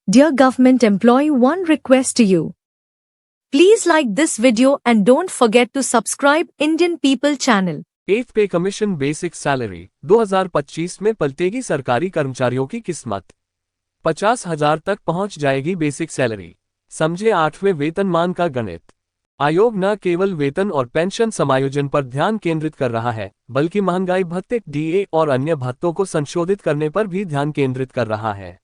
Dear government employee, one request to you. Please like this video and don't forget to subscribe Indian People channel. 8th पे commission basic salary 2025 में पलटेगी सरकारी कर्मचारियों की किस्मत। 50,000 तक पहुंच जाएगी बेसिक सैलरी। समझे 8वें वेतनमान का गणित। आयोग न केवल वेतन और पेंशन समायोजन पर ध्यान केंद्रित कर रहा है, बल्कि महंगाई भत्ते, डीए और अन्य भत्तों को संशोधित करने पर भी ध्यान केंद्रित कर रहा है।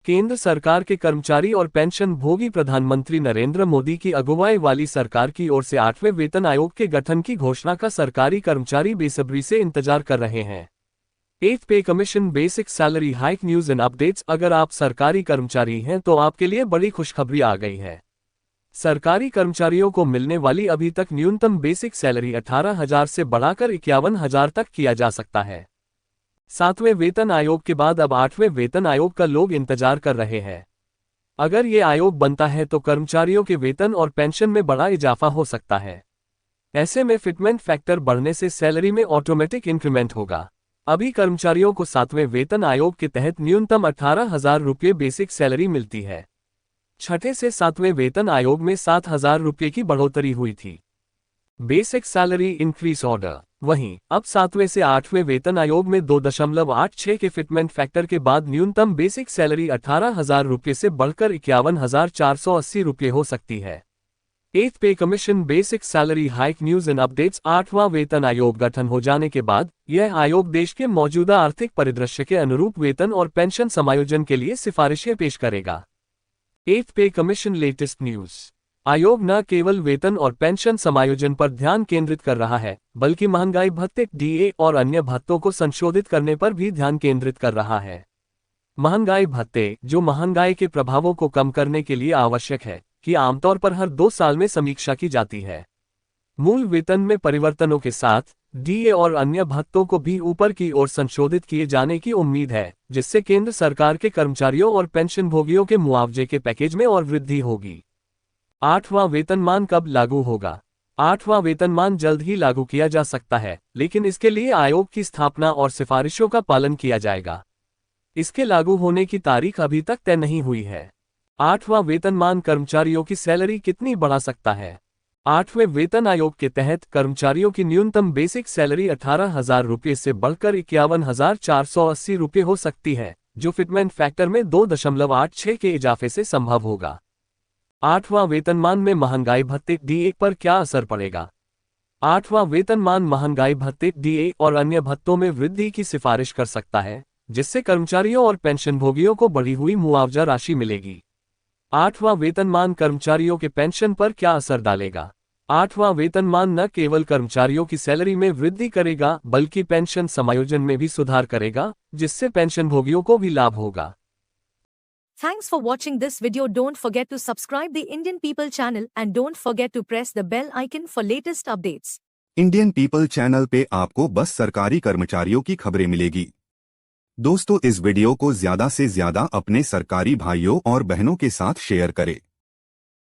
केंद्र सरकार के कर्मचारी और पेंशन भोगी प्रधानमंत्री नरेंद्र मोदी की अगुवाई वाली सरकार की ओर से 8वें वेतन आयोग के गठन की घोषणा का सरकारी कर्मचारी बेसब्री से इंतजार कर रहे हैं। 8th पे commission basic salary hike news and updates. अगर आप सरकारी कर्मचारी हैं तो आपके लिए बड़ी खुशखबरी आ गई है। सरकारी कर्मचारियों को मिलने वाली अभी तक न्यूनतम बेसिक सैलरी 18,000 से बढ़ाकर 51,000 तक किया जा सकता है। 7वें वेतन आयोग के बाद अब 8वें वेतन आयोग का लोग इंतजार कर रहे हैं। अगर ये आयोग बनता है तो कर्मचारियों के वेतन और पेंशन में बड़ा इजाफा हो सकता है। ऐसे में फिटमेंट फैक्टर बढ़ने से सैलरी में ऑटोमेटिक इंक्रीमेंट होगा। अभी कर्मचारियों को 7वें वेतन आयोग के तहत न्यूनतम 18,000 रुपये बेसिक सैलरी मिलती है। 6ठे से 7वें वेतन आयोग में 7,000 रुपये की बढ़ोतरी हुई थी। Basic salary increase order. वहीं अब 7वें से 8वें वेतन आयोग में 2.86 के फिटमेंट फैक्टर के बाद न्यूनतम बेसिक सैलरी 18,000 रुपये से बढ़कर 51,480 रुपये हो सकती है। 8th पे commission basic salary hike news and updates. 8वां वेतन आयोग गठन हो जाने के बाद यह आयोग देश के मौजूदा आर्थिक परिदृश्य के अनुरूप वेतन और पेंशन समायोजन के लिए सिफारिशें पेश करेगा। 8th पे कमीशन लेटेस्ट न्यूज। आयोग न केवल वेतन और पेंशन समायोजन पर ध्यान केंद्रित कर रहा है, बल्कि महंगाई भत्ते, डीए और अन्य भत्तों को संशोधित करने पर भी ध्यान केंद्रित कर रहा है। महंगाई भत्ते, जो महंगाई के प्रभावों को कम करने के लिए आवश्यक है, कि आमतौर पर हर 2 साल में समीक्षा की जाती है। मूल वेतन में परिवर्तनों के साथ डीए और अन्य भत्तों को भी ऊपर की ओर संशोधित किए जाने की उम्मीद है, जिससे केंद्र सरकार के कर्मचारियों और पेंशनभोगियों के मुआवजे के पैकेज में और वृद्धि होगी। 8वां वेतनमान कब लागू होगा? 8वां वेतनमान जल्द ही लागू किया जा सकता है, लेकिन इसके लिए आयोग की स्थापना और सिफारिशों का पालन किया जाएगा। इसके लागू होने की तारीख अभी तक तय नहीं हुई है। 8वां वेतनमान कर्मचारियों की सैलरी कितनी बढ़ा सकता है? 8वें वेतन आयोग के तहत कर्मचारियों की न्यूनतम बेसिक सैलरी 18,000 रुपये से बढ़कर 51,480 रुपये हो सकती है, जो फिटमेंट फैक्टर में 2.86 के इजाफे से संभव होगा। 8वां वेतनमान में महंगाई भत्ते, डीए पर क्या असर पड़ेगा? 8वां वेतनमान महंगाई भत्ते, डीए और अन्य भत्तों में वृद्धि की सिफारिश कर सकता है, जिससे कर्मचारियों और पेंशनभोगियों को बढ़ी हुई मुआवजा राशि मिलेगी। 8वां वेतनमान कर्मचारियों के पेंशन पर क्या असर डालेगा? 8वां वेतनमान न केवल कर्मचारियों की सैलरी में वृद्धि करेगा, बल्कि पेंशन समायोजन में भी सुधार करेगा, जिससे पेंशनभोगियों को भी लाभ होगा। Thanks for watching this video. Don't forget to subscribe the Indian People channel and don't forget to press the bell icon for latest updates. Indian people channel पे आपको बस सरकारी कर्मचारियों की खबरें मिलेगी। दोस्तों, इस वीडियो को ज्यादा से ज्यादा अपने सरकारी भाइयों और बहनों के साथ शेयर करें।